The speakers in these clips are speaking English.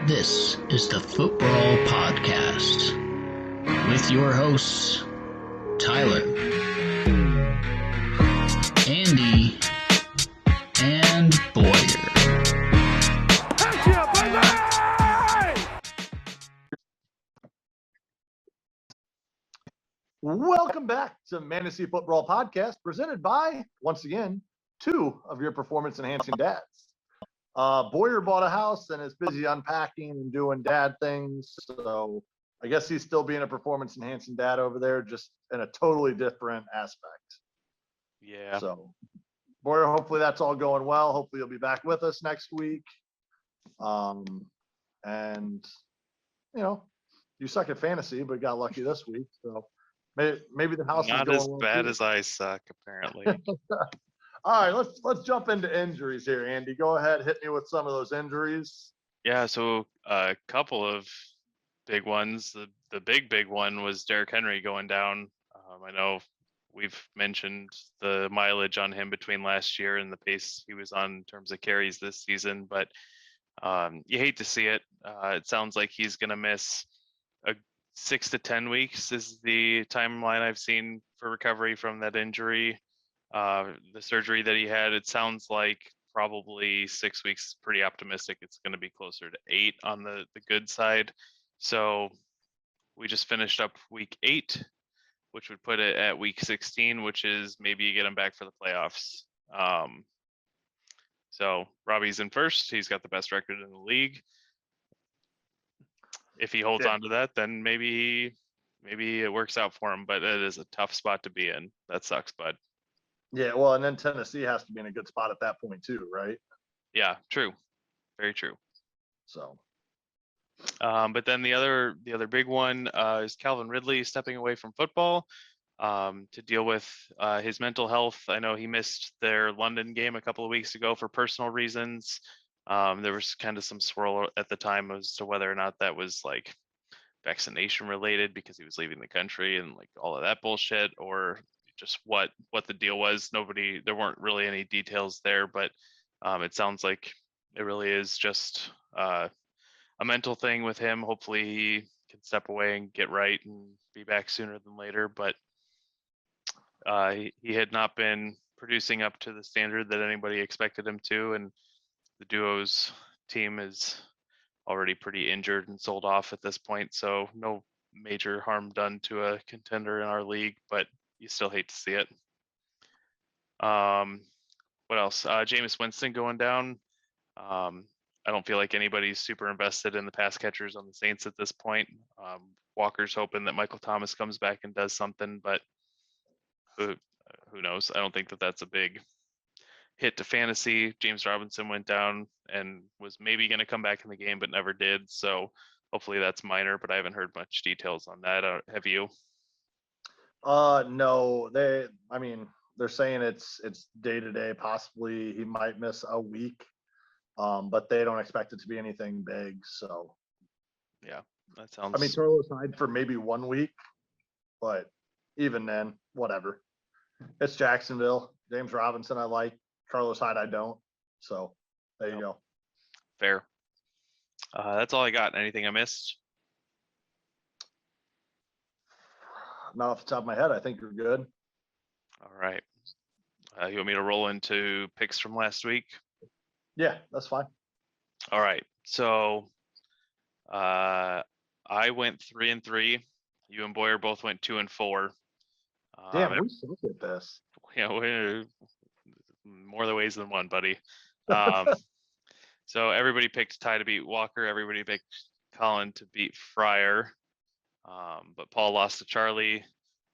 This is the Football Podcast with your hosts, Tyler, Andy, and Boyer. Welcome back to Fantasy Football Podcast, presented by, once again, two of your performance-enhancing dads. Boyer bought a house and is busy unpacking and doing dad things, so I guess he's still being a performance-enhancing dad over there, just in a totally different aspect. Yeah. So, Boyer, hopefully that's all going well. Hopefully you'll be back with us next week. And, you know, you suck at fantasy, but got lucky this week, so maybe the house Not is going as well bad too. as I suck, apparently. All right, let's jump into injuries here, Andy. Go ahead, hit me with some of those injuries. Yeah, so a couple of big ones. The big one was Derrick Henry going down. I know we've mentioned the mileage on him between last year and the pace he was on in terms of carries this season, but you hate to see it. It sounds like he's going to miss 6 to 10 weeks is the timeline I've seen for recovery from that injury. The surgery that he had, it sounds like probably 6 weeks is pretty optimistic. It's going to be closer to 8 on the good side. So we just finished up week 8, which would put it at week 16, which is maybe you get him back for the playoffs. So Robbie's in first. He's got the best record in the league. If he holds on to that, then maybe it works out for him, but it is a tough spot to be in. That sucks, bud. Yeah, well, and then Tennessee has to be in a good spot at that point too, right? Yeah, true. Very true. So, but then the other big one is Calvin Ridley stepping away from football to deal with his mental health. I know he missed their London game a couple of weeks ago for personal reasons. There was kind of some swirl at the time as to whether or not that was like vaccination related because he was leaving the country and like all of that bullshit, or just what the deal was. There weren't really any details there, but it sounds like it really is just a mental thing with him. Hopefully he can step away and get right and be back sooner than later, but he had not been producing up to the standard that anybody expected him to, and the Duos team is already pretty injured and sold off at this point, so no major harm done to a contender in our league, but you still hate to see it. What else? Jameis Winston going down. I don't feel like anybody's super invested in the pass catchers on the Saints at this point. Walker's hoping that Michael Thomas comes back and does something, but who knows? I don't think that that's a big hit to fantasy. James Robinson went down and was maybe going to come back in the game, but never did. So hopefully that's minor, but I haven't heard much details on that. Have you? no, they're saying it's day to day. Possibly he might miss a week, but they don't expect it to be anything big. So, yeah, that sounds. I mean, Carlos Hyde for maybe 1 week, but even then, whatever. It's Jacksonville. James Robinson, I like. Carlos Hyde, I don't. So there you go. Fair. That's all I got. Anything I missed? Not off the top of my head. I think you're good. All right. You want me to roll into picks from last week? Yeah, that's fine. All right. So I went 3-3. You and Boyer both went 2-4. Damn, we suck at this. Yeah, we're more the ways than one, buddy. So everybody picked Ty to beat Walker. Everybody picked Colin to beat Fryer. But Paul lost to Charlie.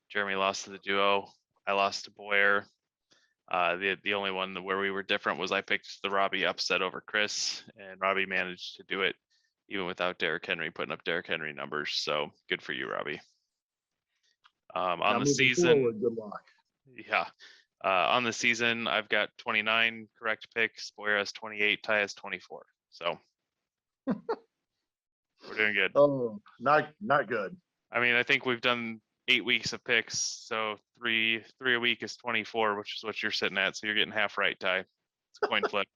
Jeremy lost to the Duo. I lost to Boyer. The only one where we were different was I picked the Robbie upset over Chris, and Robbie managed to do it even without Derrick Henry putting up Derrick Henry numbers. So good for you, Robbie. On the season, forward, good luck. Yeah. On the season, I've got 29 correct picks. Boyer has 28. Ty has 24. So we're doing good. Oh, not good. I mean, I think we've done 8 weeks of picks, so three a week is 24, which is what you're sitting at. So you're getting half right, Ty. It's a coin flip.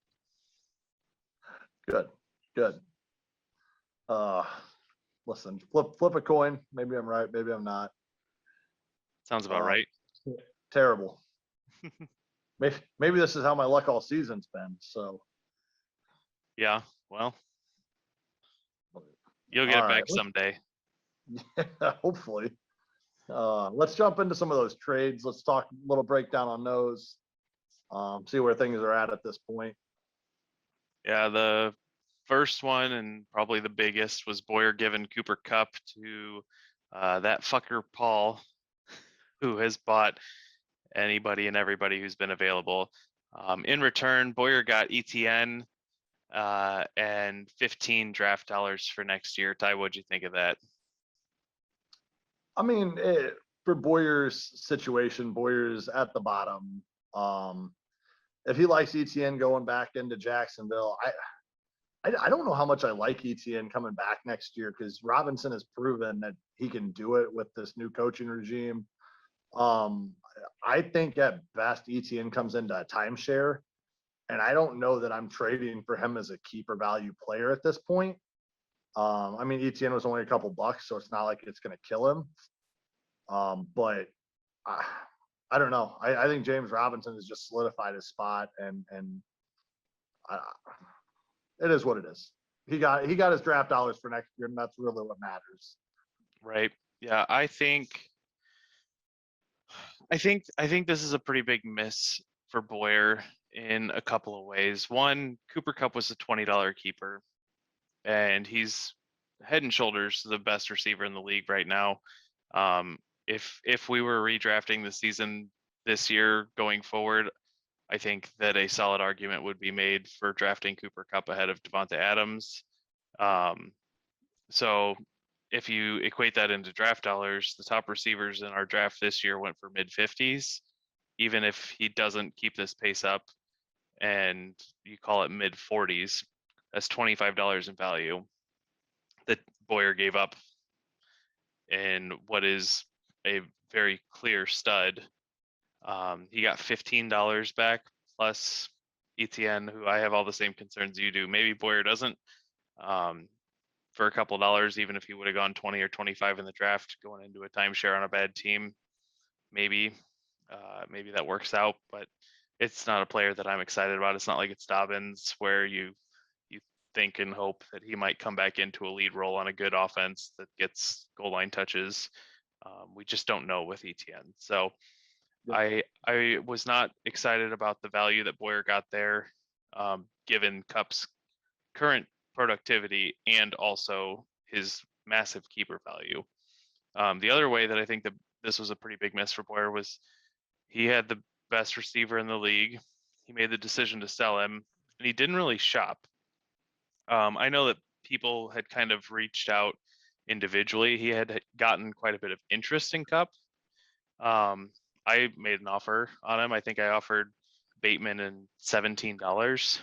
Good. Uh, listen, flip a coin. Maybe I'm right. Maybe I'm not. Sounds about Uh, right. Terrible. Maybe this is how my luck all season's been. So, Yeah. Well, you'll get all it right. back someday. Hopefully. Let's jump into some of those trades. Let's talk a little breakdown on those. See where things are at this point. Yeah, the first one and probably the biggest was Boyer giving Cooper Cup to that fucker Paul, who has bought anybody and everybody who's been available. In return, Boyer got ETN and 15 draft dollars for next year. Ty, what'd you think of that? I mean, for Boyer's situation, Boyer's at the bottom. If he likes ETN going back into Jacksonville, I don't know how much I like ETN coming back next year because Robinson has proven that he can do it with this new coaching regime. I think at best ETN comes into a timeshare, and I don't know that I'm trading for him as a keeper value player at this point. I mean, ETN was only a couple bucks, so it's not like it's going to kill him. But I don't know. I think James Robinson has just solidified his spot, and it is what it is. He got his draft dollars for next year, and that's really what matters. Right. Yeah, I think this is a pretty big miss for Boyer in a couple of ways. One, Cooper Cup was a $20 keeper, and he's head and shoulders the best receiver in the league right now. If we were redrafting the season this year going forward, I think that a solid argument would be made for drafting Cooper Cup ahead of Devonta Adams. So if you equate that into draft dollars, the top receivers in our draft this year went for mid 50s. Even if he doesn't keep this pace up and you call it mid 40s, that's $25 in value that Boyer gave up in what is a very clear stud. He got $15 back plus ETN, who I have all the same concerns you do. Maybe Boyer doesn't. For a couple dollars, even if he would have gone 20 or 25 in the draft, going into a timeshare on a bad team, maybe that works out. But it's not a player that I'm excited about. It's not like it's Dobbins where you think and hope that he might come back into a lead role on a good offense that gets goal line touches. We just don't know with ETN. So I was not excited about the value that Boyer got there, given Cup's current productivity and also his massive keeper value. The other way that I think that this was a pretty big miss for Boyer was he had the best receiver in the league. He made the decision to sell him, and he didn't really shop. I know that people had kind of reached out individually. He had gotten quite a bit of interest in Cup. I made an offer on him. I think I offered Bateman and $17.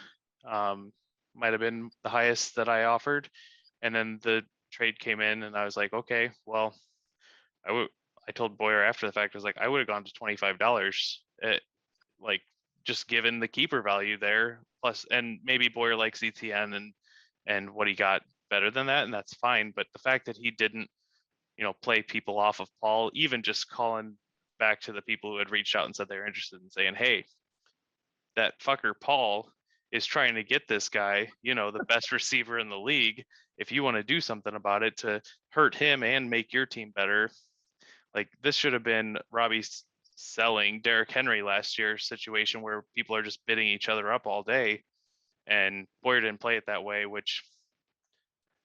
Might have been the highest that I offered. And then the trade came in and I was like, okay, well, I told Boyer after the fact, I was like, I would have gone to $25 like just given the keeper value there plus, and maybe Boyer likes ETN and what he got better than that. And that's fine. But the fact that he didn't, play people off of Paul, even just calling back to the people who had reached out and said they're interested in saying, hey, that fucker Paul is trying to get this guy, the best receiver in the league. If you want to do something about it to hurt him and make your team better, like this should have been Robbie selling Derrick Henry last year's situation where people are just bidding each other up all day. And Boyer didn't play it that way, which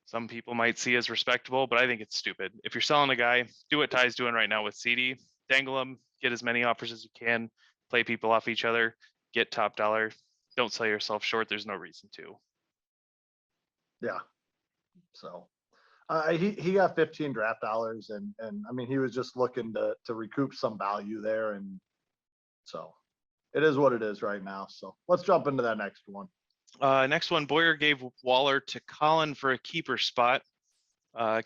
some people might see as respectable, but I think it's stupid. If you're selling a guy, do what Ty's doing right now with CD, dangle him, get as many offers as you can, play people off each other, get top dollar. Don't sell yourself short. There's no reason to. Yeah. So he got 15 draft dollars, and I mean he was just looking to recoup some value there, and so it is what it is right now. So let's jump into that next one. Next one, Boyer gave Waller to Colin for a keeper spot.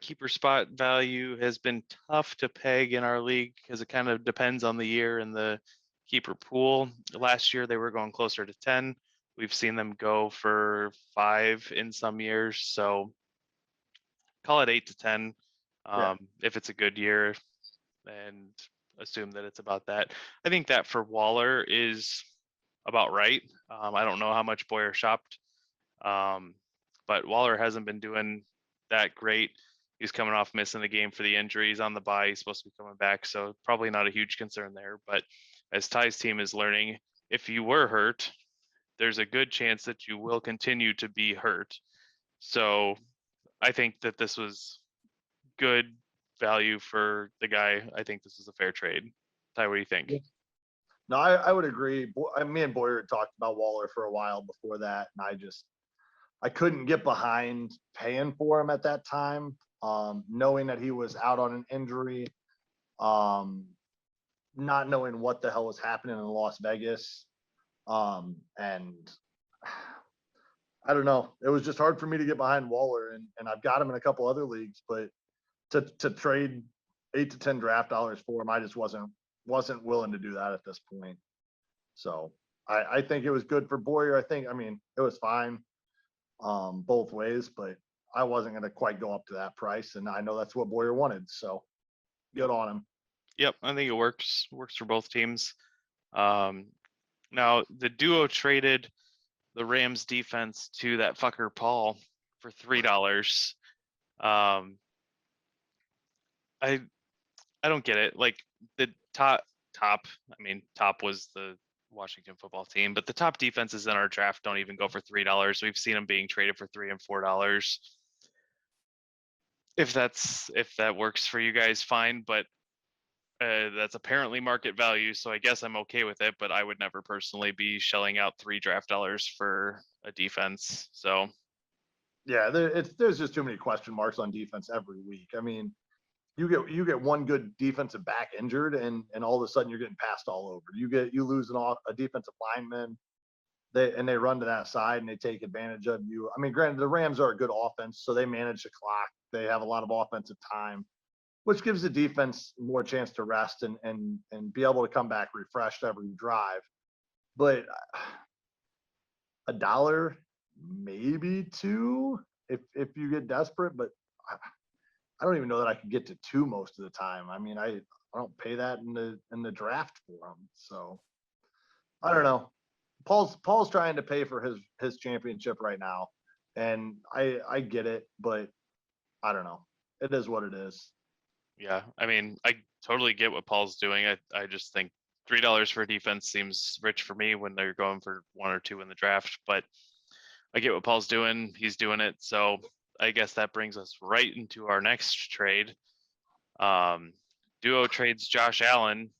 Keeper spot value has been tough to peg in our league because it kind of depends on the year and the keeper pool. Last year they were going closer to 10. We've seen them go for 5 in some years. So call it 8 to 10 Yeah. if it's a good year, and assume that it's about that. I think that for Waller is about right. I don't know how much Boyer shopped, but Waller hasn't been doing that great. He's coming off missing the game for the injuries on the bye. He's supposed to be coming back, so probably not a huge concern there. But as Ty's team is learning, if you were hurt, there's a good chance that you will continue to be hurt. So I think that this was good value for the guy. I think this is a fair trade. Ty, what do you think? Yeah. No, I would agree. Me and Boyer had talked about Waller for a while before that, and I couldn't get behind paying for him at that time, knowing that he was out on an injury, not knowing what the hell was happening in Las Vegas, and I don't know. It was just hard for me to get behind Waller, and I've got him in a couple other leagues, but to trade 8 to 10 draft dollars for him, I just wasn't willing to do that at this point. So I think it was good for Boyer. I mean, it was fine both ways, but I wasn't going to quite go up to that price, and I know that's what Boyer wanted. So good on him. Yep, I think it works for both teams. Now the duo traded the Rams defense to that fucker Paul for $3. I don't get it. Like the top, I mean, top was the Washington football team, but the top defenses in our draft don't even go for $3. We've seen them being traded for $3 and $4. If that works for you guys, fine, but that's apparently market value, so I guess I'm okay with it, but I would never personally be shelling out $3 draft dollars for a defense. So Yeah, there's just too many question marks on defense every week. I mean, you get one good defensive back injured, and all of a sudden you're getting passed all over. You lose a defensive lineman, they run to that side and they take advantage of you. I mean, granted, the Rams are a good offense, so they manage the clock. They have a lot of offensive time, which gives the defense more chance to rest and be able to come back refreshed every drive. But a dollar, maybe two, if you get desperate. But I don't even know that I could get to two most of the time. I mean, I don't pay that in the draft for him. So I don't know. Paul's trying to pay for his championship right now, and I get it, but I don't know. It is what it is. yeah, I mean, I totally get what Paul's doing. I just think $3 for a defense seems rich for me when they're going for 1 or 2 in the draft, but I get what Paul's doing. He's doing it. So I guess that brings us right into our next trade. Duo trades Josh Allen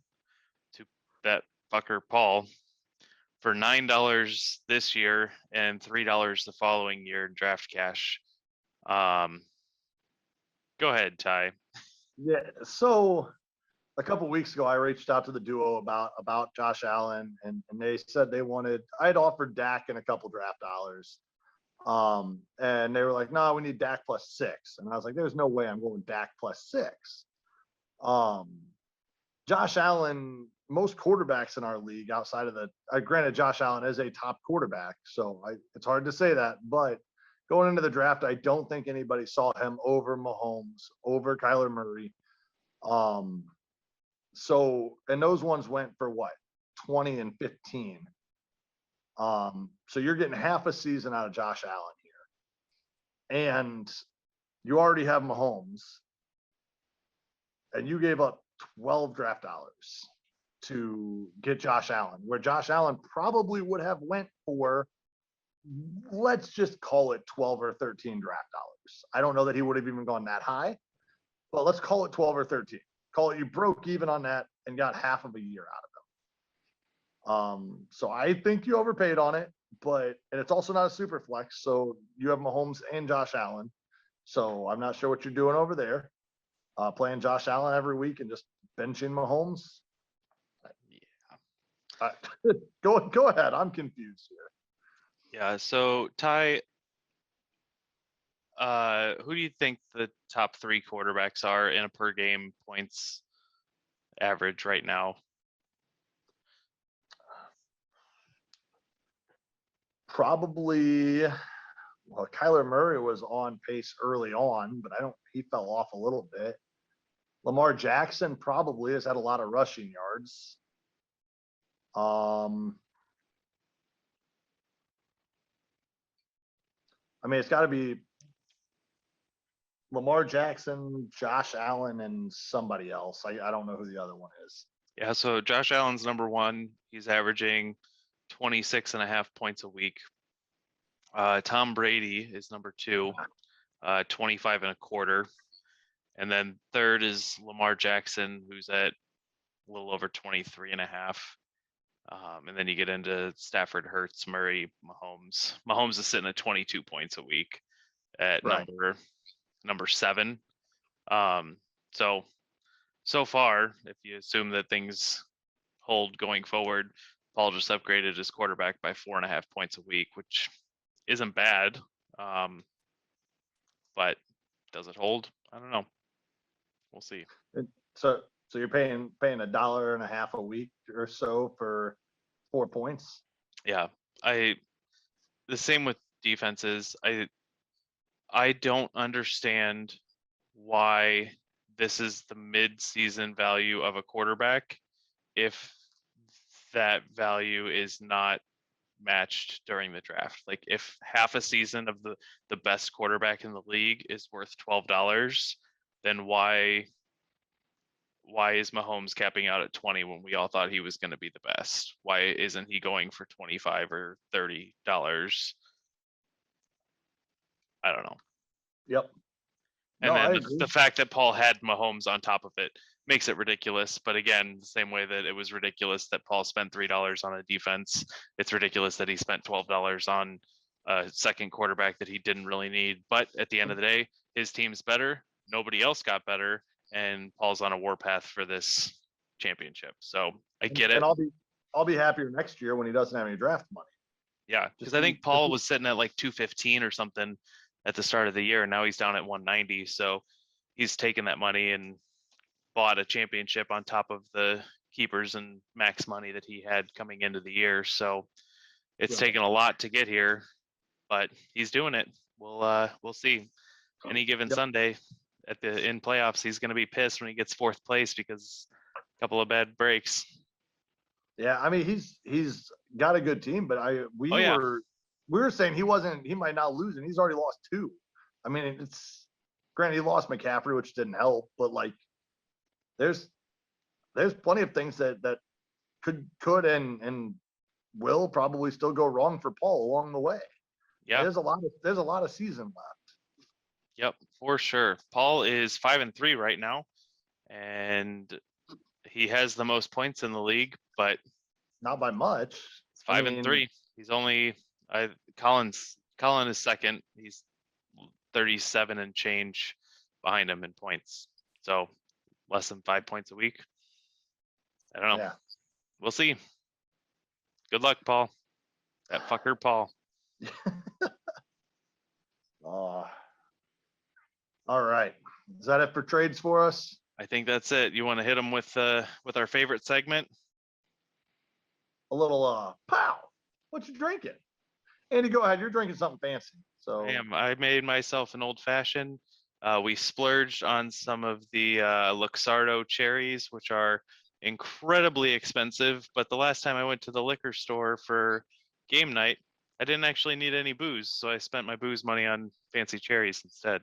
to that fucker Paul for $9 this year and $3 the following year in draft cash. Go ahead, Ty. Yeah. So a couple weeks ago, I reached out to the duo about Josh Allen, and they said they wanted. I'd offered Dak and a couple draft dollars, and they were like, "No, we need Dak plus 6." And I was like, "There's no way I'm going Dak plus 6." Josh Allen, most quarterbacks in our league outside of granted, Josh Allen is a top quarterback, so it's hard to say that, but going into the draft, I don't think anybody saw him over Mahomes, over Kyler Murray. So, and those ones went for what? 20 and 15. So you're getting half a season out of Josh Allen here. And you already have Mahomes. And you gave up 12 draft dollars to get Josh Allen, where Josh Allen probably would have went for, let's just call it 12 or 13 draft dollars. I don't know that he would have even gone that high, but let's call it 12 or 13. Call it you broke even on that and got half of a year out of him. So I think you overpaid on it, and it's also not a super flex. So you have Mahomes and Josh Allen. So I'm not sure what you're doing over there, playing Josh Allen every week and just benching Mahomes. Yeah. Go ahead. I'm confused here. Yeah. So Ty, who do you think the top 3 quarterbacks are in a per game points average right now? Probably Well, Kyler Murray was on pace early on, but he fell off a little bit. Lamar Jackson probably has had a lot of rushing yards. I mean, it's got to be Lamar Jackson, Josh Allen, and somebody else. I don't know who the other one is. Yeah, so Josh Allen's number one. He's averaging 26.5 points a week. Tom Brady is number two, 25 and a quarter. And then third is Lamar Jackson, who's at a little over 23.5. And then you get into Stafford, Hurts, Murray, Mahomes. Mahomes is sitting at 22 points a week at Right. number 7. So far, if you assume that things hold going forward, Paul just upgraded his quarterback by 4.5 points a week, which isn't bad. But does it hold? I don't know. We'll see. So you're paying $1.50 a week or so for 4 points. Yeah, the same with defenses. I don't understand why this is the mid-season value of a quarterback if that value is not matched during the draft. Like if half a season of the best quarterback in the league is worth $12, then why is Mahomes capping out at 20 when we all thought he was going to be the best? Why isn't he going for $25 or $30? I don't know. Yep. And No, I then agree. the fact that Paul had Mahomes on top of it makes it ridiculous. But again, the same way that it was ridiculous that Paul spent $3 on a defense, it's ridiculous that he spent $12 on a second quarterback that he didn't really need. But at the end of the day, his team's better. Nobody else got better. And Paul's on a warpath for this championship. So I get it. And I'll be happier next year when he doesn't have any draft money. Yeah, because I think Paul was sitting at like 215 or something at the start of the year, and now he's down at 190. So he's taken that money and bought a championship on top of the keepers and max money that he had coming into the year. So it's taken a lot to get here, but he's doing it. We'll see. Any given Sunday in playoffs, he's going to be pissed when he gets 4th place because a couple of bad breaks. Yeah, I mean he's got a good team, but we were saying he might not lose, and he's already lost 2. I mean, it's granted he lost McCaffrey, which didn't help, but like there's plenty of things that could and will probably still go wrong for Paul along the way. Yeah, there's a lot of season left. Yep, for sure. Paul is 5-3 right now, and he has the most points in the league, but not by much. It's 5-3. He's only Colin is second. He's 37 and change behind him in points. So less than 5 points a week. I don't know. Yeah. We'll see. Good luck, Paul. That fucker, Paul. All right. Is that it for trades for us? I think that's it. You want to hit them with our favorite segment? A little pow. What you drinking? Andy, go ahead. You're drinking something fancy. So I made myself an old fashioned. We splurged on some of the Luxardo cherries, which are incredibly expensive. But the last time I went to the liquor store for game night, I didn't actually need any booze, so I spent my booze money on fancy cherries instead.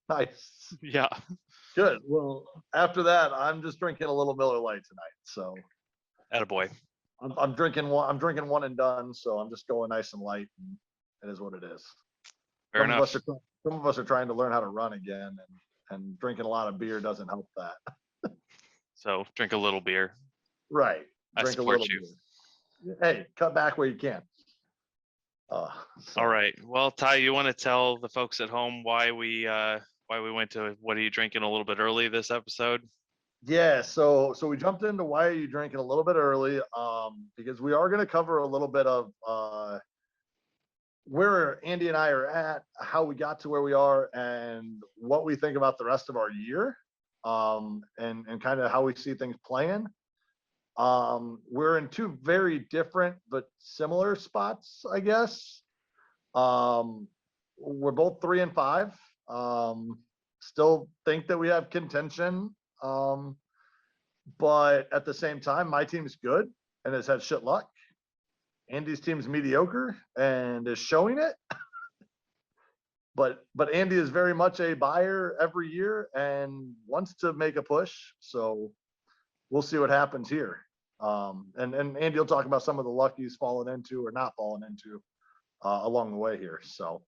Nice. Yeah. Good. Well, after that, I'm just drinking a little Miller Lite tonight. So, attaboy. I'm drinking one and done. So I'm just going nice and light, and it is what it is. Fair enough. Some of us are trying to learn how to run again, and drinking a lot of beer doesn't help that. So drink a little beer. Right. I support you. Beer. Hey, cut back where you can. All right. Well, Ty, you want to tell the folks at home why we went to What Are You Drinking a little bit early this episode? Yeah, so we jumped into Why Are You Drinking a little bit early, because we are going to cover a little bit of where Andy and I are at, how we got to where we are, and what we think about the rest of our year, and kind of how we see things playing. We're in 2 very different but similar spots, I guess. We're both 3-5. Still think that we have contention. But at the same time, my team's good and has had shit luck. Andy's team's mediocre and is showing it. But Andy is very much a buyer every year and wants to make a push. So we'll see what happens here. And Andy will talk about some of the luck he's fallen into or not fallen into along the way here. So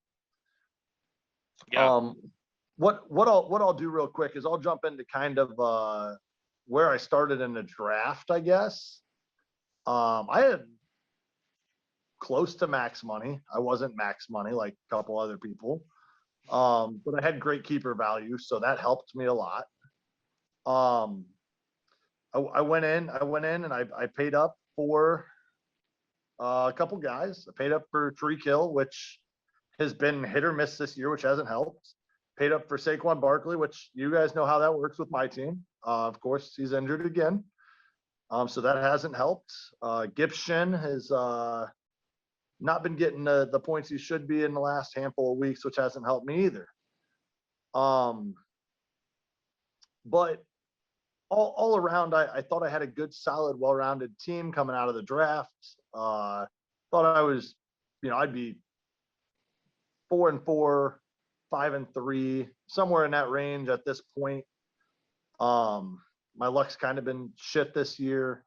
Yeah. what I'll do real quick is I'll jump into kind of where I started in the draft, I guess. I had close to max money. I wasn't max money like a couple other people. But I had great keeper value, so that helped me a lot. I went in and I paid up for a couple guys. I paid up for Tyreek Hill, which has been hit or miss this year, which hasn't helped. Paid up for Saquon Barkley, which you guys know how that works with my team. Of course, he's injured again. So that hasn't helped. Gibson has not been getting the points he should be in the last handful of weeks, which hasn't helped me either. But all around, I thought I had a good, solid, well-rounded team coming out of the draft. Thought I was, I'd be 4-4, 5-3, somewhere in that range at this point. My luck's kind of been shit this year.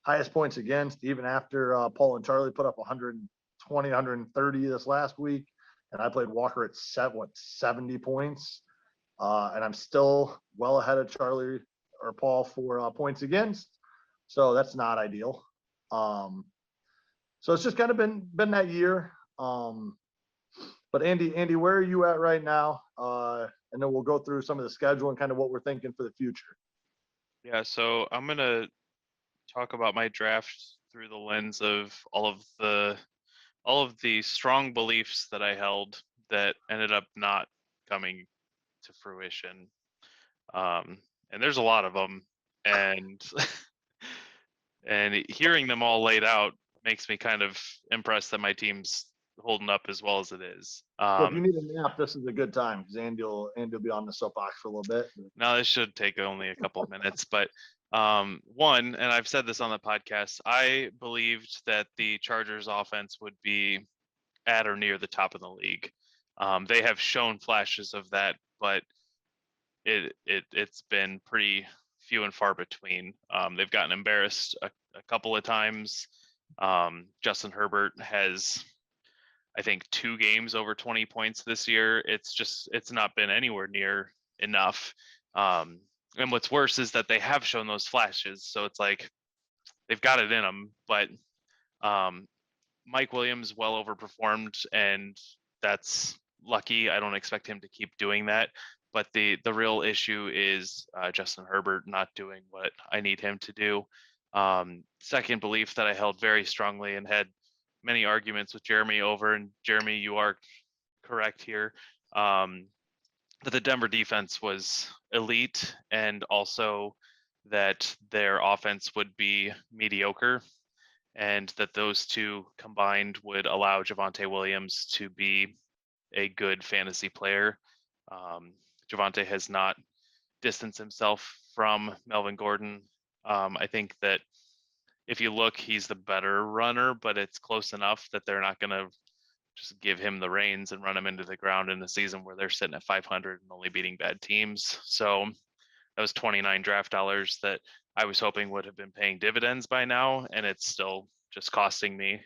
Highest points against, even after Paul and Charlie put up 120, 130 this last week, and I played Walker at 70 points. And I'm still well ahead of Charlie or Paul for points against. So that's not ideal. So it's just kind of been that year. But Andy, where are you at right now? And then we'll go through some of the schedule and kind of what we're thinking for the future. Yeah, so I'm gonna talk about my draft through the lens of all of the strong beliefs that I held that ended up not coming to fruition. And there's a lot of them, and and hearing them all laid out makes me kind of impressed that my team's holding up as well as it is. So if you need a nap, this is a good time because Andy will be on the soapbox for a little bit. Now this should take only a couple of minutes, but one, and I've said this on the podcast, I believed that the Chargers offense would be at or near the top of the league. They have shown flashes of that, but it's been pretty few and far between. They've gotten embarrassed a couple of times. Justin Herbert has, I think, 2 games over 20 points this year. It's not been anywhere near enough. And what's worse is that they have shown those flashes. So it's like they've got it in them, but Mike Williams well overperformed, and that's lucky. I don't expect him to keep doing that. But the real issue is Justin Herbert not doing what I need him to do. Second belief that I held very strongly and had many arguments with Jeremy over, and Jeremy, you are correct here, that the Denver defense was elite, and also that their offense would be mediocre, and that those two combined would allow Javonte Williams to be a good fantasy player. Javonte has not distanced himself from Melvin Gordon. I think that if you look, he's the better runner, but it's close enough that they're not going to just give him the reins and run him into the ground in a season where they're sitting at 500 and only beating bad teams. So that was 29 draft dollars that I was hoping would have been paying dividends by now, and it's still just costing me.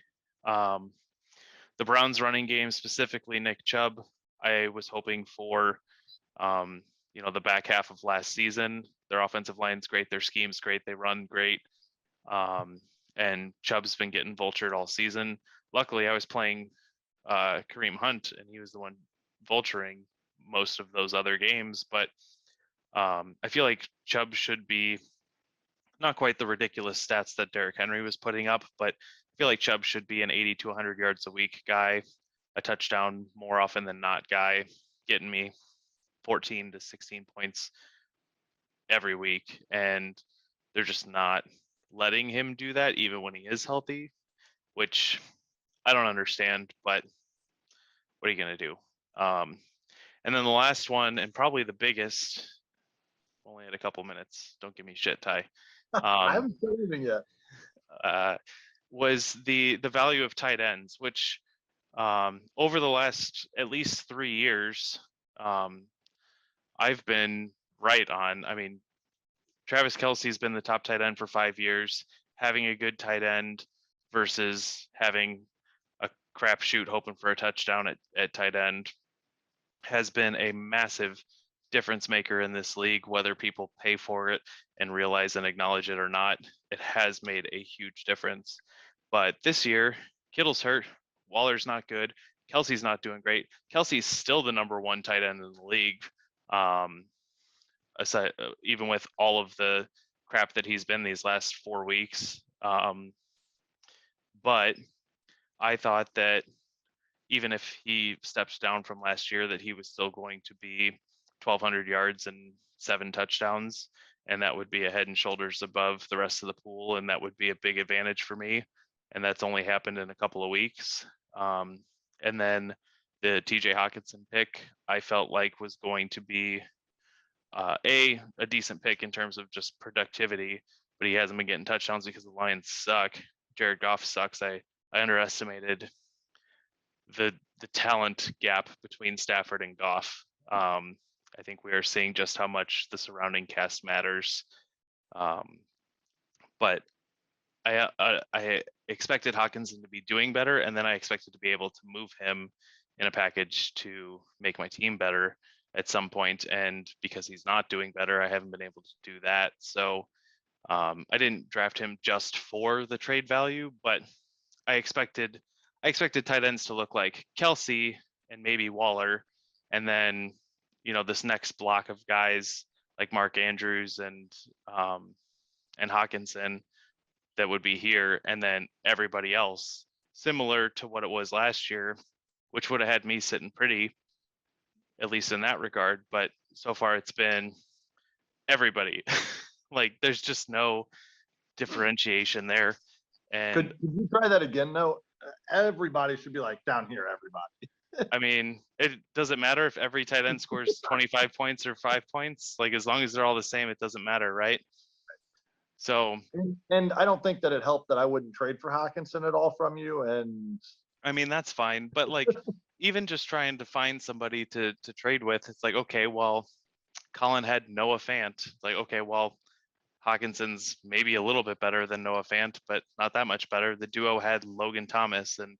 The Browns running game, specifically Nick Chubb, I was hoping for, the back half of last season. Their offensive line's great, their scheme's great, they run great. And Chubb's been getting vultured all season. Luckily, I was playing Kareem Hunt, and he was the one vulturing most of those other games. But I feel like Chubb should be not quite the ridiculous stats that Derrick Henry was putting up, but I feel like Chubb should be an 80 to 100 yards a week guy, a touchdown more often than not guy, getting me 14 to 16 points every week. And they're just not letting him do that even when he is healthy, which I don't understand, but what are you going to do? And then the last one, and probably the biggest, only had a couple minutes. Don't give me shit, Ty. I haven't said anything yet. Was the value of tight ends, which over the last at least 3 years, I've been right on. I mean, Travis Kelce's been the top tight end for 5 years. Having a good tight end versus having a crapshoot hoping for a touchdown at tight end has been a massive difference maker in this league, whether people pay for it and realize and acknowledge it or not. It has made a huge difference. But this year, Kittle's hurt. Waller's not good. Kelce's not doing great. Kelce's still the number one tight end in the league. Aside, even with all of the crap that he's been these last 4 weeks. But I thought that even if he steps down from last year, that he was still going to be 1,200 yards and 7 touchdowns. And that would be a head and shoulders above the rest of the pool. And that would be a big advantage for me. And that's only happened in a couple of weeks. And then the TJ Hawkinson pick, I felt like was going to be a decent pick in terms of just productivity, but he hasn't been getting touchdowns because the Lions suck. Jared Goff sucks. I underestimated the talent gap between Stafford and Goff. I think we are seeing just how much the surrounding cast matters. But I expected Hawkinson to be doing better, and then I expected to be able to move him in a package to make my team better at some point. And because he's not doing better, I haven't been able to do that. So I didn't draft him just for the trade value, but I expected tight ends to look like Kelce and maybe Waller, and then this next block of guys like Mark Andrews and Hawkinson that would be here, and then everybody else, similar to what it was last year, which would have had me sitting pretty, at least in that regard. But so far it's been everybody. Like there's just no differentiation there. And Could you try that again though? Everybody should be like down here, everybody. I mean, it doesn't matter if every tight end scores 25 points or 5 points. Like as long as they're all the same, it doesn't matter, right? So, and I don't think that it helped that I wouldn't trade for Hawkinson at all from you. And I mean, that's fine. But like, even just trying to find somebody to trade with, it's like, okay, well, Colin had Noah Fant. It's like, okay, well, Hawkinson's maybe a little bit better than Noah Fant, but not that much better. The duo had Logan Thomas, and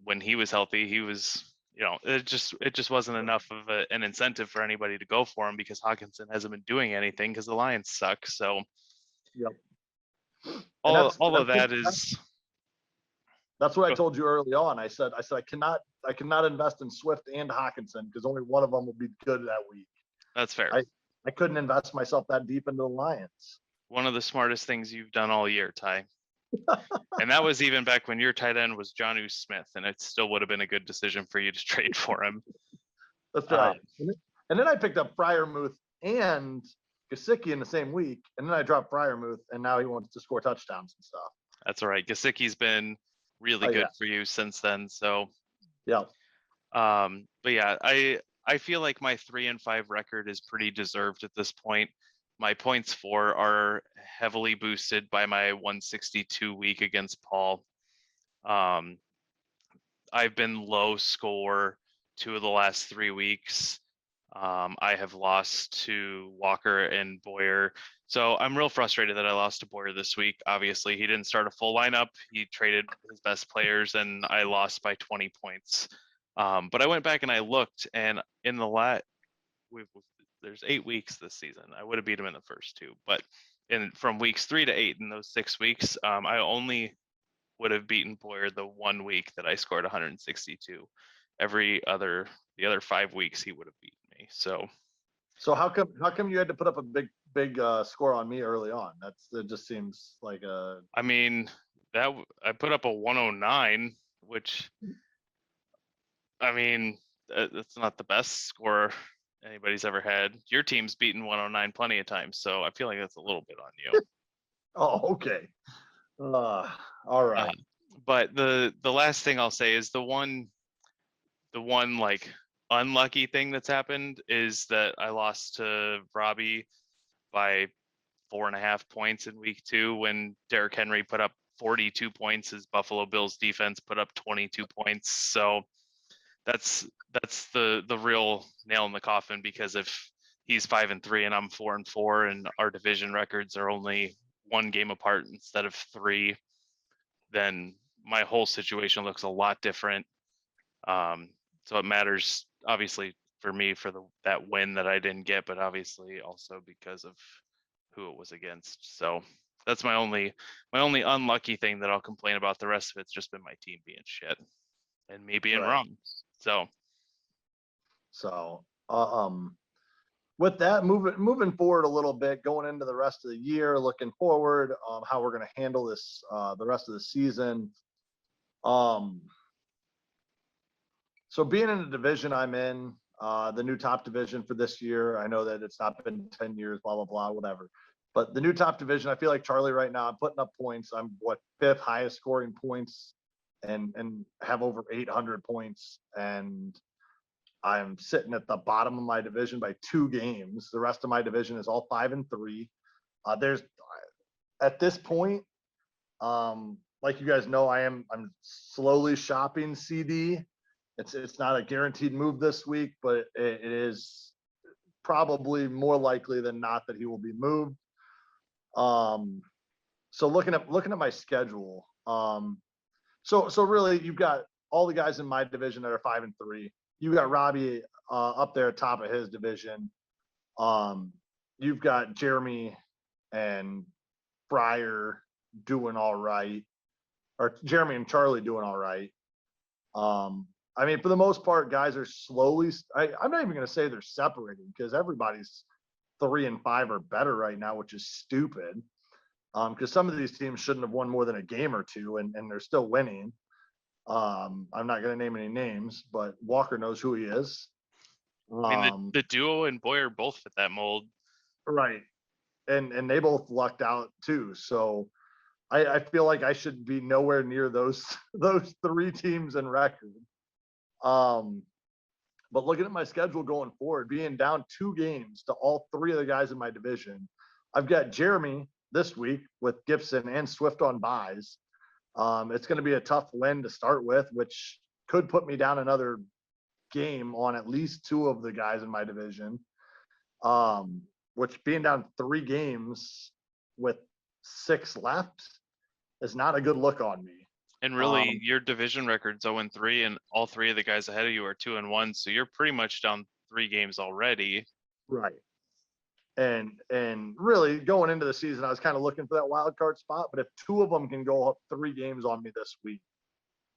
when he was healthy, he was, it just wasn't enough of an incentive for anybody to go for him because Hawkinson hasn't been doing anything because the Lions suck. So, yep. all of that is. That's what I told you early on. I said I cannot invest in Swift and Hawkinson because only one of them will be good that week. That's fair. I couldn't invest myself that deep into the Lions. One of the smartest things you've done all year, Ty. And that was even back when your tight end was Jonnu Smith, and it still would have been a good decision for you to trade for him. That's right. And then I picked up Freiermuth and Gesicki in the same week, and then I dropped Freiermuth, and now he wants to score touchdowns and stuff. That's all right. Gesicki's been really good for you since then. So yeah. But yeah, I feel like my 3-5 record is pretty deserved at this point. My points for are heavily boosted by my 162 week against Paul. I've been low score 2 of the last 3 weeks. I have lost to Walker and Boyer. So I'm real frustrated that I lost to Boyer this week. Obviously, he didn't start a full lineup. He traded his best players, and I lost by 20 points. But I went back and I looked, and in the there's 8 weeks this season. I would have beat him in the first 2, but from weeks 3 to 8 in those 6 weeks, I only would have beaten Boyer the 1 week that I scored 162. The other 5 weeks he would have beaten me. So how come you had to put up a big score on me early on? It just seems like a. I mean, that I put up a 109, which. I mean, that's not the best score anybody's ever had. Your team's beaten 109 plenty of times, so I feel like that's a little bit on you. Oh, okay. All right. But the last thing I'll say is the one the one like unlucky thing that's happened is that I lost to Robbie by 4.5 points in week 2 when Derrick Henry put up 42 points. His Buffalo Bills defense put up 22 points. So that's the real nail in the coffin, because if he's 5-3 and I'm 4-4 and our division records are only 1 game apart instead of 3, then my whole situation looks a lot different. So it matters obviously for me for that win that I didn't get, but obviously also because of who it was against. So that's my only unlucky thing that I'll complain about. The rest of it's just been my team being shit and me being wrong. So with that, moving forward a little bit, going into the rest of the year, looking forward, how we're going to handle this the rest of the season. So being in the division I'm in, the new top division for this year, I know that it's not been 10 years, blah, blah, blah, whatever. But the new top division, I feel like Charlie right now, I'm putting up points. I'm 5th highest scoring points and have over 800 points. And I'm sitting at the bottom of my division by 2 games. The rest of my division is all 5-3. There's at this point, like you guys know, I'm slowly shopping CD. It's not a guaranteed move this week, but it is probably more likely than not that he will be moved. So looking at my schedule, so really you've got all the guys in my division that are 5-3. You've got Robbie up there top of his division. You've got Jeremy and Fryer doing all right, or Jeremy and Charlie doing all right. I mean, for the most part, guys are slowly. I'm not even going to say they're separating, because everybody's 3 and 5 or better right now, which is stupid. Because some of these teams shouldn't have won more than a game or 2, and they're still winning. I'm not going to name any names, but Walker knows who he is. I mean, the duo and Boyer both fit that mold, right? And they both lucked out too. So I feel like I should be nowhere near those 3 teams in record. But looking at my schedule going forward, being down 2 games to all 3 of the guys in my division, I've got Jeremy this week with Gibson and Swift on buys. It's going to be a tough win to start with, which could put me down another game on at least 2 of the guys in my division. Which being down 3 games with 6 left is not a good look on me. and really your division record's 0-3, and all 3 of the guys ahead of you are 2-1. So you're pretty much down 3 games already. Right. And really going into the season, I was kind of looking for that wild card spot. But if 2 of them can go up 3 games on me this week,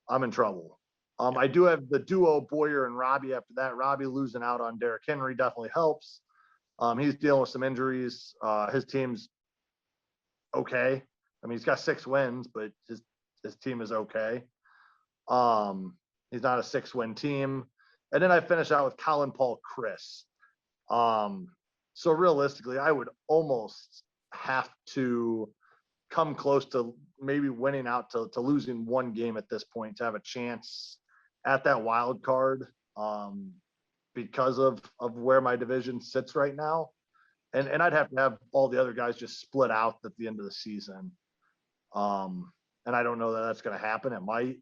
I'm in trouble. I do have the duo Boyer and Robbie after that. Robbie losing out on Derrick Henry definitely helps. He's dealing with some injuries. His team's okay. I mean, he's got 6 wins, but his team is okay. He's not a 6-win team. And then I finish out with Colin, Paul, Chris. So realistically, I would almost have to come close to maybe winning out to losing 1 game at this point to have a chance at that wild card, because of where my division sits right now. And I'd have to have all the other guys just split out at the end of the season. And I don't know that that's going to happen. It might.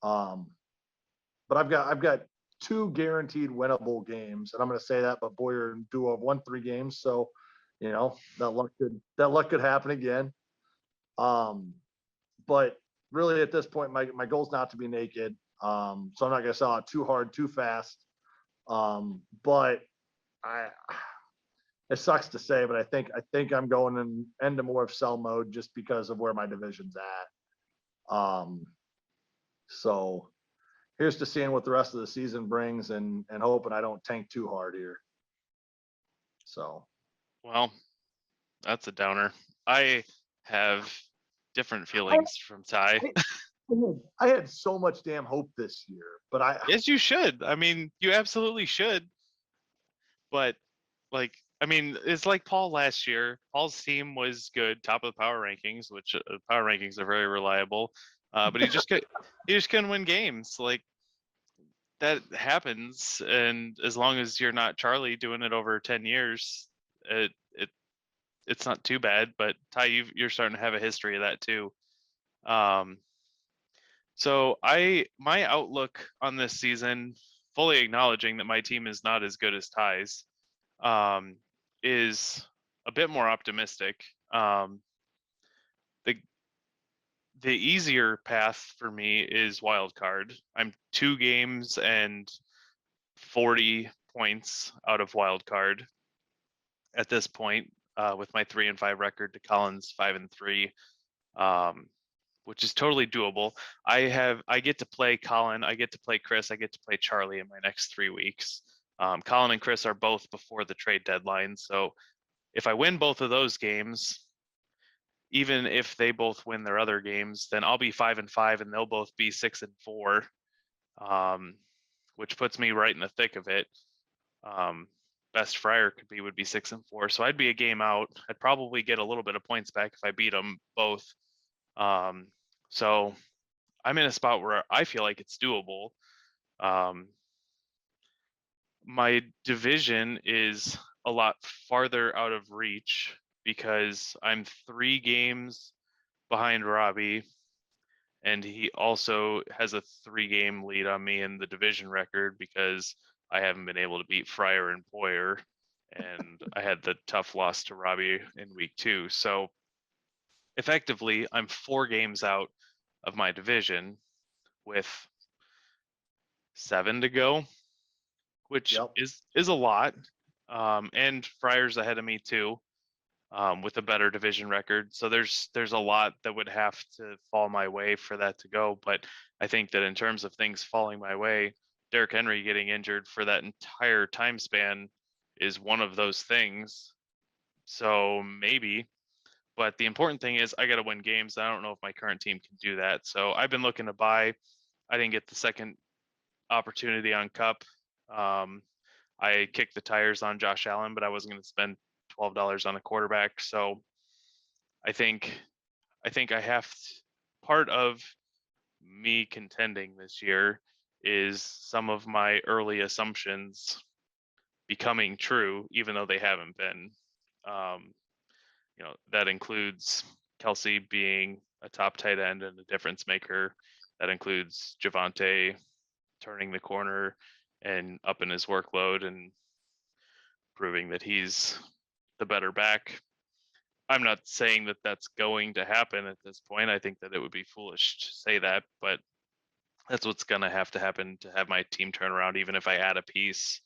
But I've got 2 guaranteed winnable games, and I'm going to say that, but Boyer and Duo have won 3 games, so that luck could happen again. But really at this point, my goal is not to be naked. So I'm not going to sell out too hard, too fast. But it sucks to say, but I think I'm going into more of sell mode just because of where my division's at. So here's to seeing what the rest of the season brings, and hoping I don't tank too hard here. So, Well, that's a downer. I have different feelings from Ty. I had so much damn hope this year, but Yes, you should. I mean, you absolutely should. But I mean, it's like Paul last year. Paul's team was good, top of the power rankings, which power rankings are very reliable. But he just couldn't win games. that happens, and as long as you're not Charlie doing it over 10 years, it's not too bad. But Ty, you're starting to have a history of that too. So my outlook on this season, fully acknowledging that my team is not as good as Ty's, um, is a bit more optimistic. The the easier path for me is wild card. I'm 2 games and 40 points out of wild card at this point, with my 3-5 record to Collins 5-3, which is totally doable. I get to play Colin, I get to play Chris, I get to play Charlie in my next 3 weeks. Colin and Chris are both before the trade deadline, so if I win both of those games, even if they both win their other games, then I'll be 5-5 and they'll both be 6-4, which puts me right in the thick of it. Best Friar would be 6-4, so I'd be a game out. I'd probably get a little bit of points back if I beat them both. So I'm in a spot where I feel like it's doable. My division is a lot farther out of reach because I'm 3 games behind Robbie, and he also has a 3-game lead on me in the division record because I haven't been able to beat Fryer and Boyer, and I had the tough loss to Robbie in week 2. So effectively, I'm 4 games out of my division with 7 to go, which is a lot. And Fryer's ahead of me too, with a better division record. So there's a lot that would have to fall my way for that to go. But I think that in terms of things falling my way, Derrick Henry getting injured for that entire time span is one of those things. So maybe, but the important thing is I got to win games. I don't know if my current team can do that. So I've been looking to buy. I didn't get the second opportunity on Cup. I kicked the tires on Josh Allen, but I wasn't going to spend $12 on a quarterback. So I think I have part of me contending this year is some of my early assumptions becoming true, even though they haven't been. That includes Kelsey being a top tight end and a difference maker. That includes Javonte turning the corner and up in his workload and proving that he's the better back. I'm not saying that that's going to happen at this point. I think that it would be foolish to say that, but that's what's going to happen to have my team turn around, even if I add a piece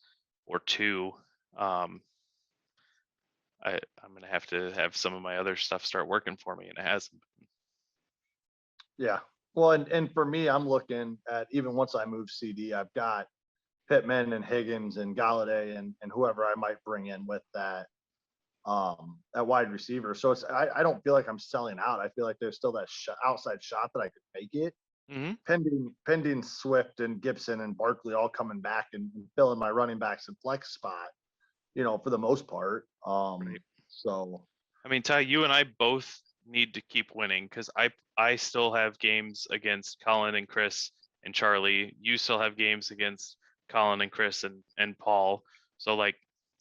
or 2. I'm going to have some of my other stuff start working for me, and it hasn't. Yeah. Well, and for me, I'm looking at, even once I move CD, I've got Pittman and Higgins and Galladay and whoever I might bring in with that wide receiver. So I don't feel like I'm selling out. I feel like there's still that outside shot that I could make it. Mm-hmm. Pending Swift and Gibson and Barkley all coming back and filling my running backs and flex spot, for the most part. Right. So I mean, Ty, you and I both need to keep winning because I still have games against Colin and Chris and Charlie. You still have games against Colin and Chris and Paul. So like,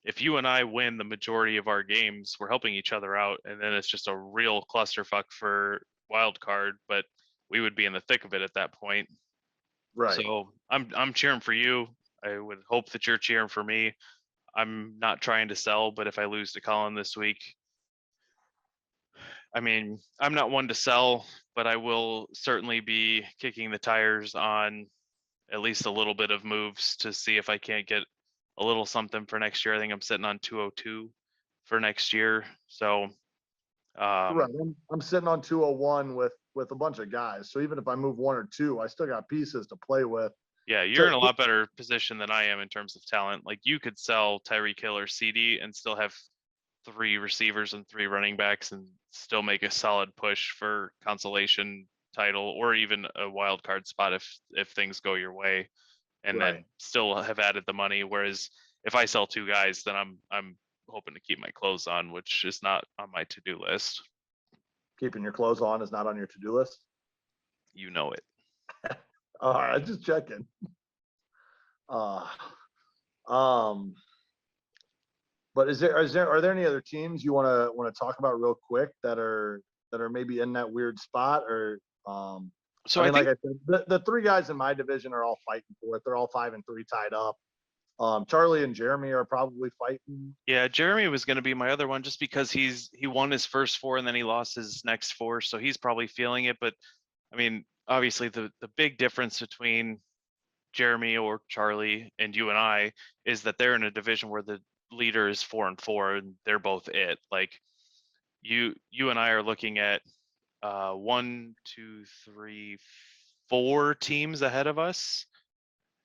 if you and I win the majority of our games, we're helping each other out, and then it's just a real clusterfuck for wild card. But we would be in the thick of it at that point. right. So I'm cheering for you. I would hope that you're cheering for me. I'm not trying to sell, but if I lose to Colin this week, I mean, I'm not one to sell, but I will certainly be kicking the tires on at least a little bit of moves to see if I can't get a little something for next year. I think I'm sitting on 202 for next year. So right. I'm sitting on 201 with a bunch of guys. So even if I move 1 or 2, I still got pieces to play with. Yeah, you're in a lot better position than I am in terms of talent. Like, you could sell Tyreek Hill or CD and still have 3 receivers and 3 running backs and still make a solid push for consolation title or even a wild card spot if things go your way, and Right. then still have added the money. Whereas if I sell 2 guys, then I'm hoping to keep my clothes on, which is not on my to-do list. Keeping your clothes on is not on your to-do list? You know it. All right, just checking. Uh, um, but are there any other teams you want to talk about real quick that are maybe in that weird spot or So I I mean, like think, I said, the three guys in my division are all fighting for it. They're all 5-3 tied up. Charlie and Jeremy are probably fighting. yeah, Jeremy was going to be my other one just because he won his first four and then he lost his next four, so he's probably feeling it. But I mean, obviously the big difference between Jeremy or Charlie and you and I is that they're in a division where the leader is 4-4 and they're both it. Like you and I are looking at one, two, three, four teams ahead of us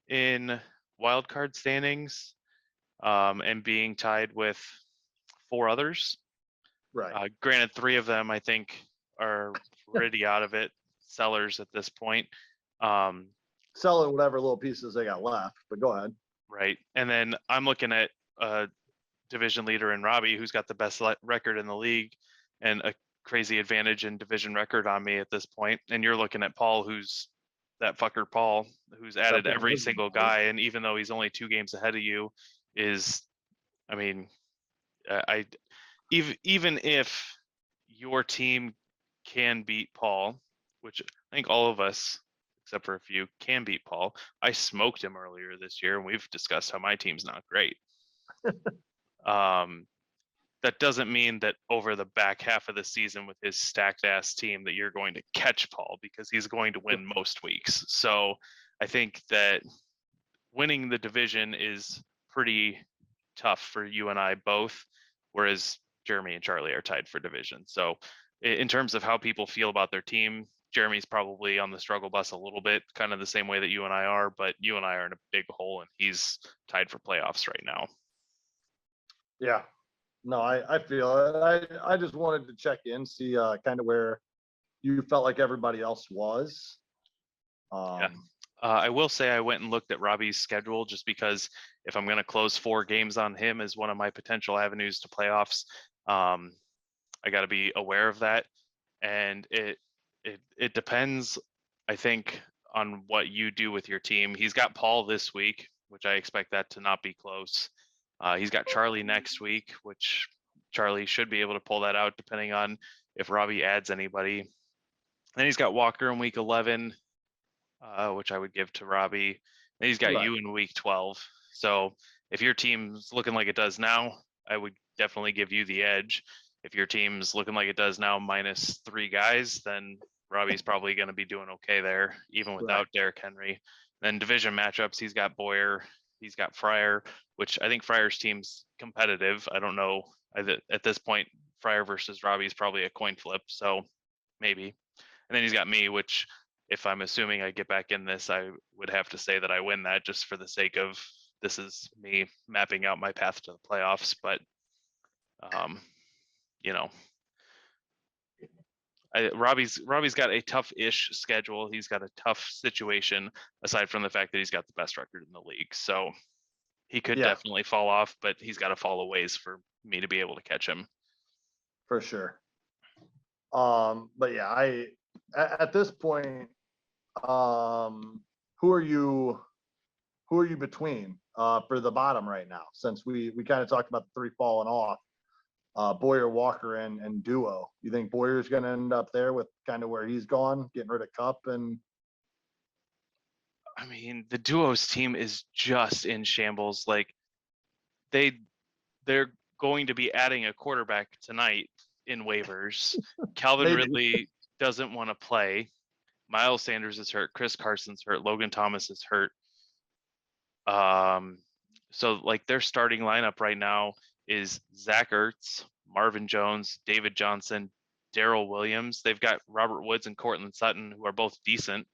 in wild card standings, and being tied with four others. Right. Granted, three of them I think are pretty out of it, sellers at this point. Um, Selling whatever little pieces they got left, but go ahead. right, and then I'm looking at division leader in Robbie, who's got the best record in the league and a crazy advantage in division record on me at this point. And you're looking at Paul, who's that fucker Paul, who's added every single guy, and even though he's only 2 games ahead of you, is, I mean, I even if your team can beat Paul, which I think all of us, except for a few, can beat Paul. I smoked him earlier this year, and we've discussed how my team's not great. That doesn't mean that over the back half of the season with his stacked ass team that you're going to catch Paul, because he's going to win most weeks. So I think that winning the division is pretty tough for you and I both, whereas Jeremy and Charlie are tied for division. So in terms of how people feel about their team, Jeremy's probably on the struggle bus a little bit, kind of the same way that you and I are, but you and I are in a big hole and he's tied for playoffs right now. Yeah. No, I feel it. I just wanted to check in, see kind of where you felt like everybody else was. Yeah. I will say I went and looked at Robbie's schedule just because if I'm going to close 4 games on him as one of my potential avenues to playoffs, I got to be aware of that. And it depends, I think, on what you do with your team. He's got Paul this week, which I expect that to not be close. He's got Charlie next week, which Charlie should be able to pull that out depending on if Robbie adds anybody. Then he's got Walker in week 11, which I would give to Robbie. Then he's got you in week 12. So if your team's looking like it does now, I would definitely give you the edge. If your team's looking like it does now, minus 3 guys, then Robbie's probably going to be doing okay there, even without Derrick Henry. Then division matchups, he's got Boyer, he's got Fryer, which I think Fryer's team's competitive. I don't know. At this point, Fryer versus Robbie is probably a coin flip, so maybe. And then he's got me, which if I'm assuming I get back in this, I would have to say that I win that just for the sake of this is me mapping out my path to the playoffs. But, you know, Robbie's got a tough-ish schedule. He's got a tough situation aside from the fact that he's got the best record in the league. So he could definitely fall off, but he's got to fall a ways for me to be able to catch him. For sure. But yeah, at this point, who are you between for the bottom right now? Since we kind of talked about the 3 falling off, Boyer, Walker, and Duo. You think Boyer's going to end up there with kind of where he's gone, getting rid of Cup? And I mean, the Duo's team is just in shambles. Like they're going to be adding a quarterback tonight in waivers. Calvin Ridley doesn't want to play. Miles Sanders is hurt. Chris Carson's hurt. Logan Thomas is hurt. So like their starting lineup right now is Zach Ertz, Marvin Jones, David Johnson, Darrell Williams. They've got Robert Woods and Cortland Sutton, who are both decent.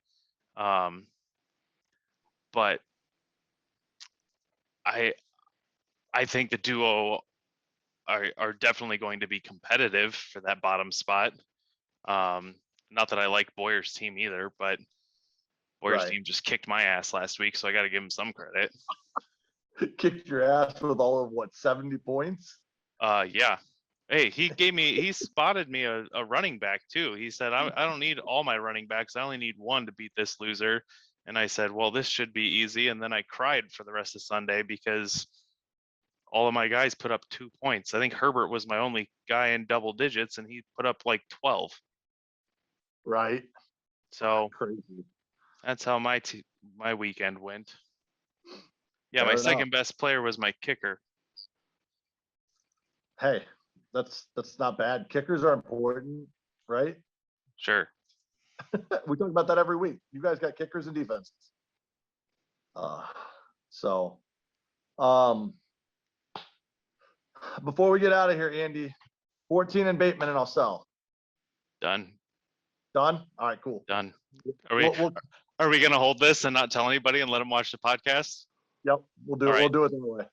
But I think the Duo are definitely going to be competitive for that bottom spot. Not that I like Boyer's team either, but Boyer's team just kicked my ass last week, so I got to give him some credit. Kicked your ass with all of 70 points? Yeah. Hey, he spotted me a running back too. He said, I don't need all my running backs. I only need one to beat this loser. And I said, well, this should be easy. And then I cried for the rest of Sunday because all of my guys put up 2 points. I think Herbert was my only guy in double digits, and he put up like 12. Right. So Crazy. that's how my weekend went. Yeah, my Fair enough. second best player was my kicker. Hey, that's not bad. Kickers are important, right? Sure. We talk about that every week. You guys got kickers and defenses. So, before we get out of here, Andy, 14 and Bateman and I'll sell. Done. Done? All right, cool. Done. Are we gonna hold this and not tell anybody and let them watch the podcast? Yep, we'll do All it. right. We'll do it anyway.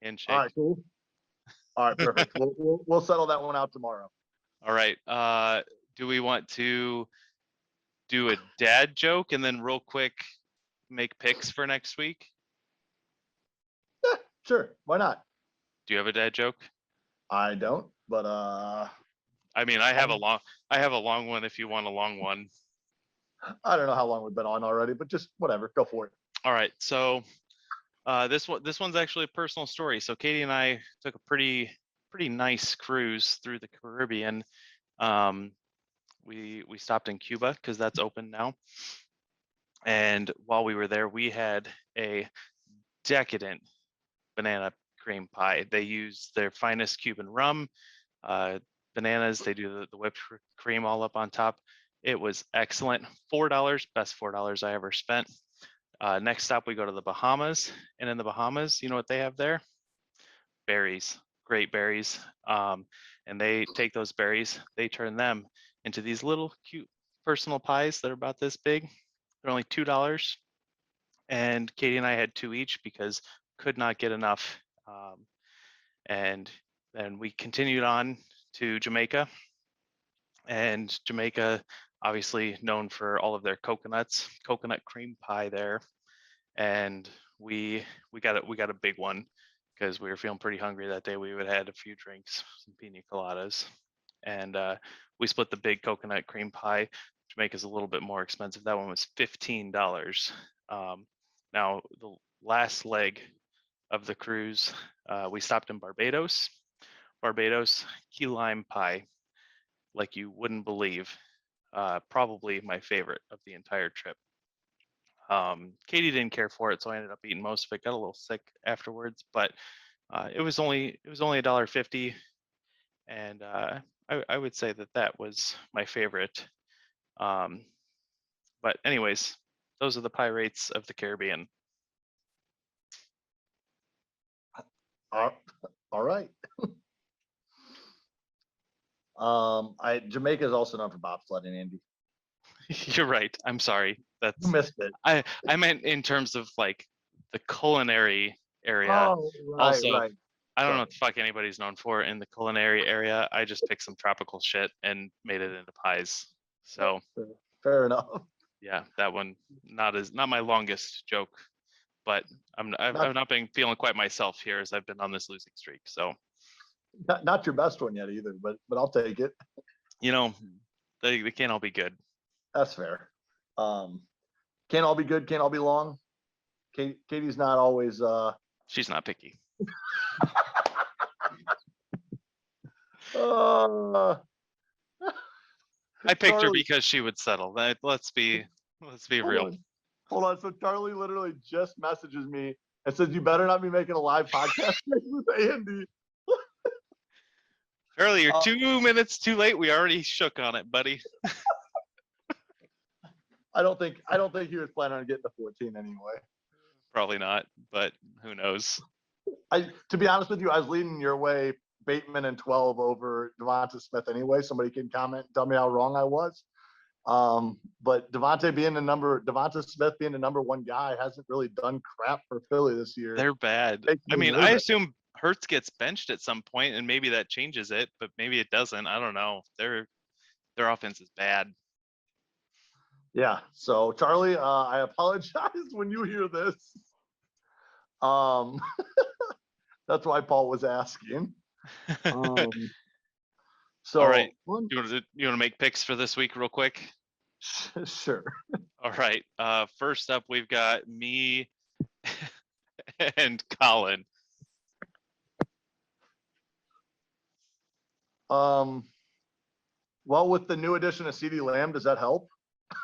Handshake. All right, cool. All right, perfect. We'll settle that one out tomorrow. All right. Do we want to do a dad joke and then real quick make picks for next week? Yeah, sure. Why not? Do you have a dad joke? I don't, but I mean, I have a long one if you want a long one. I don't know how long we've been on already, but just whatever, go for it. All right. So this one's actually a personal story. So Katie and I took a pretty nice cruise through the Caribbean. We stopped in Cuba because that's open now. And while we were there, we had a decadent banana cream pie. They use their finest Cuban rum, bananas. They do the whipped cream all up on top. It was excellent. $4, best $4 I ever spent. Next stop, we go to the Bahamas. And in the Bahamas, you know what they have there? Berries, great berries. And they take those berries, they turn them into these little cute personal pies that are about this big. They're only $2. And Katie and I had 2 each because could not get enough. And then we continued on to Jamaica. And Jamaica, obviously known for all of their coconut cream pie there. And we got a big one because we were feeling pretty hungry that day. We had had a few drinks, some pina coladas, and we split the big coconut cream pie. Jamaica's a little bit more expensive. That one was $15. Now the last leg of the cruise, we stopped in Barbados. Key lime pie, like you wouldn't believe. Probably my favorite of the entire trip. Katie didn't care for it, so I ended up eating most of it. Got a little sick afterwards, but it was only $1.50, and I would say that was my favorite. But anyways, those are the pie rates of the Caribbean. All right. Jamaica is also known for bobsledding, Andy. You're right. I'm sorry. You missed it. I meant in terms of like the culinary area. Oh, right, Also, right. I don't know what the fuck anybody's known for in the culinary area. I just picked some tropical shit and made it into pies. So Fair enough. yeah, that one not my longest joke, but I've not been feeling quite myself here as I've been on this losing streak. So not your best one yet either, but I'll take it. You know, they can't all be good. That's fair. Can't all be good, can't all be long. Katie's not always She's not picky. I I picked her because she would settle. Let's be real. Hold on. So Charlie literally just messages me and says, "You better not be making a live podcast with Andy." Charlie, you're 2 minutes too late. We already shook on it, buddy. I don't think he was planning on getting to 14 anyway. Probably not, but who knows? To be honest with you, I was leaning your way, Bateman and 12 over Devonta Smith anyway. Somebody can comment, tell me how wrong I was. But Devonta Smith being the number 1 guy hasn't really done crap for Philly this year. They're bad. I mean, I assume Hurts gets benched at some point, and maybe that changes it, but maybe it doesn't. I don't know. Their offense is bad. Yeah. So Charlie, I apologize when you hear this. That's why Paul was asking. So all right, you want to make picks for this week real quick? Sure. All right. First up, we've got me and Colin. Well, with the new addition of CeeDee Lamb, does that help?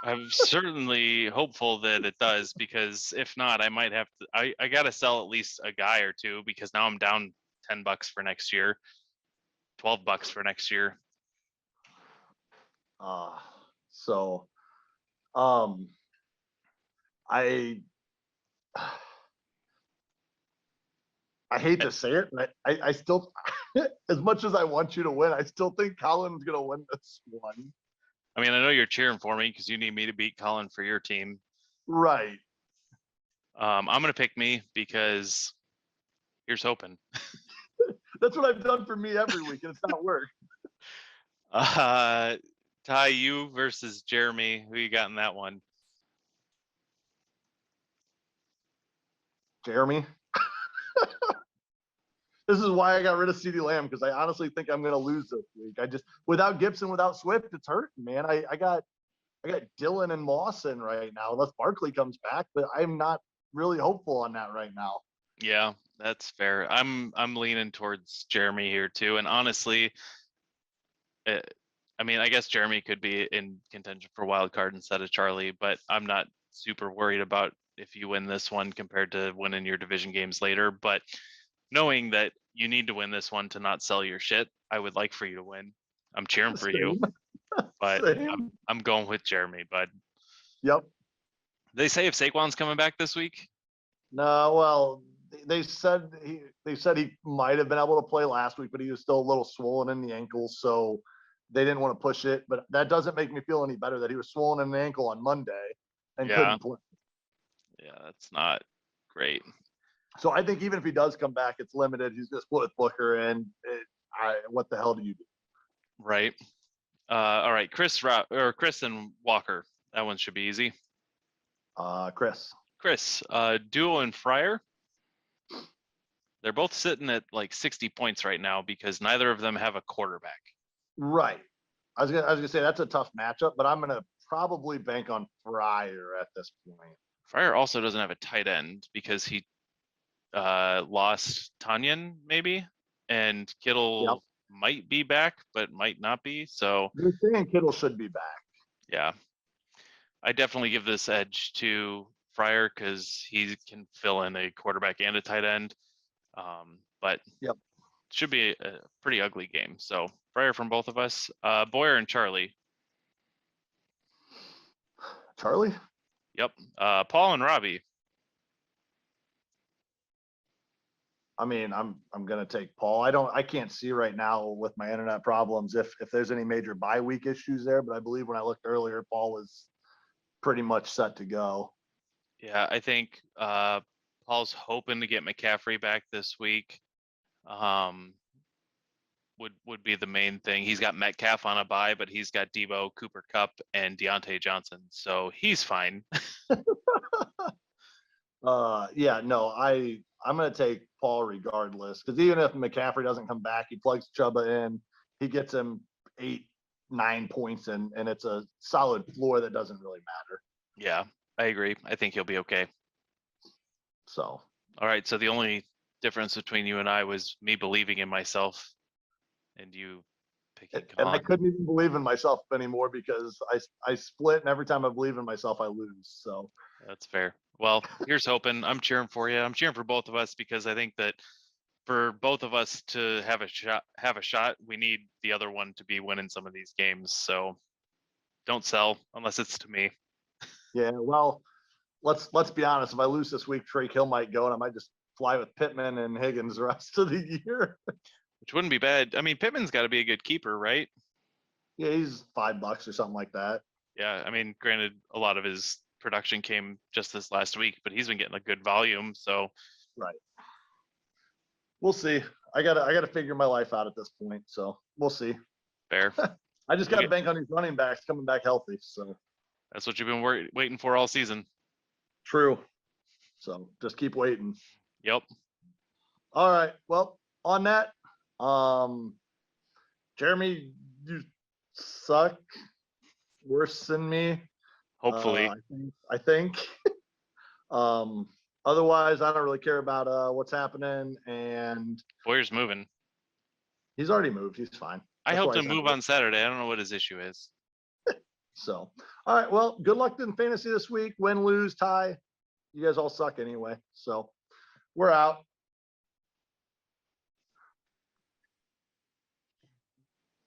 I'm certainly hopeful that it does, because if not, I might have to. I got to sell at least a guy or two, because now I'm down $10 for next year, $12 for next year. So, I hate to say it, but I still, as much as I want you to win, I still think Colin's gonna win this one. I mean, I know you're cheering for me because you need me to beat Colin for your team. Right. I'm gonna pick me because here's hoping. That's what I've done for me every week, and it's not worked. Ty, you versus Jeremy. Who you got in that one? Jeremy. This is why I got rid of CeeDee Lamb, because I honestly think I'm going to lose this week. I just, without Gibson, without Swift, it's hurting, man. I got Dillon and Mawson right now, unless Barkley comes back, but I'm not really hopeful on that right now. Yeah, that's fair. I'm leaning towards Jeremy here too, and honestly, I mean, I guess Jeremy could be in contention for wild card instead of Charlie, but I'm not super worried about if you win this one compared to winning your division games later. But knowing that you need to win this one to not sell your shit, I would like for you to win. I'm cheering for you, but I'm going with Jeremy, bud. Yep. They say if Saquon's coming back this week. No, well, they said he might have been able to play last week, but he was still a little swollen in the ankle, so they didn't want to push it. But that doesn't make me feel any better that he was swollen in the ankle on Monday and couldn't play. Yeah, that's not great. So I think even if he does come back, it's limited. He's going to split with Booker, and what the hell do you do? Right. All right, Chris and Walker. That one should be easy. Chris, Duo and Fryer. They're both sitting at like 60 points right now because neither of them have a quarterback. Right. I was gonna say that's a tough matchup, but I'm gonna probably bank on Fryer at this point. Fryer also doesn't have a tight end because he lost Tanyan maybe, and Kittle might be back, but might not be. So they're saying Kittle should be back. Yeah, I definitely give this edge to Fryer because he can fill in a quarterback and a tight end. But it should be a pretty ugly game. So Fryer from both of us. Boyer and Charlie. Charlie? Yep. Paul and Robbie. I mean, I'm gonna take Paul. I can't see right now with my internet problems if there's any major bye week issues there, but I believe when I looked earlier, Paul was pretty much set to go. Yeah, I think Paul's hoping to get McCaffrey back this week. Would be the main thing. He's got Metcalf on a bye, but he's got Debo, Cooper Kupp, and Deontay Johnson, so he's fine. Yeah, no, I'm going to take Paul regardless, because even if McCaffrey doesn't come back, he plugs Chuba in, he gets him 8-9 points, and it's a solid floor that doesn't really matter. Yeah, I agree. I think he'll be okay. So, all right. So the only difference between you and I was me believing in myself and you picking and I couldn't even believe in myself anymore because I split, and every time I believe in myself, I lose. So that's fair. Well, here's hoping. I'm cheering for you. I'm cheering for both of us because I think that for both of us to have a shot, we need the other one to be winning some of these games. So don't sell unless it's to me. Yeah, well, let's be honest. If I lose this week, Drake Hill might go, and I might just fly with Pittman and Higgins the rest of the year. Which wouldn't be bad. I mean, Pittman's got to be a good keeper, right? Yeah, he's $5 or something like that. Yeah, I mean, granted, a lot of his production came just this last week, but he's been getting a good volume. So, right. We'll see. I gotta figure my life out at this point. So we'll see. Fair. I just got to bank on these running backs coming back healthy. So that's what you've been waiting for all season. True. So just keep waiting. Yep. All right. Well, on that, Jeremy, you suck worse than me. Hopefully. I think. Otherwise, I don't really care about what's happening, and Boyer's moving. he's already moved. He's fine. I That's helped why him he's move not on Saturday. I don't know what his issue is. So, all right. Well, good luck in fantasy this week. Win, lose, tie. You guys all suck anyway. So, we're out.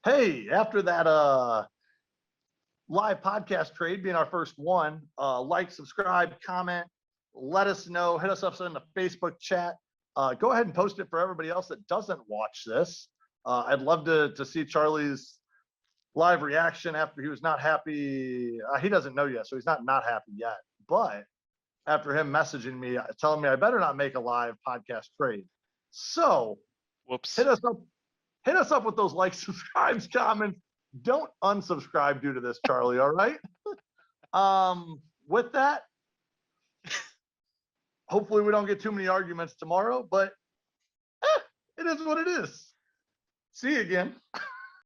Hey, after that live podcast trade being our first one, like, subscribe, comment, let us know, hit us up in the Facebook chat. Go ahead and post it for everybody else that doesn't watch this. I'd love to see Charlie's live reaction after he was not happy. He doesn't know yet, so he's not happy yet. But after him messaging me, telling me I better not make a live podcast trade. So Whoops. hit us up with those likes, subscribes, comments. Don't unsubscribe due to this, Charlie. All right. With that, hopefully we don't get too many arguments tomorrow, but it is what it is. See you again.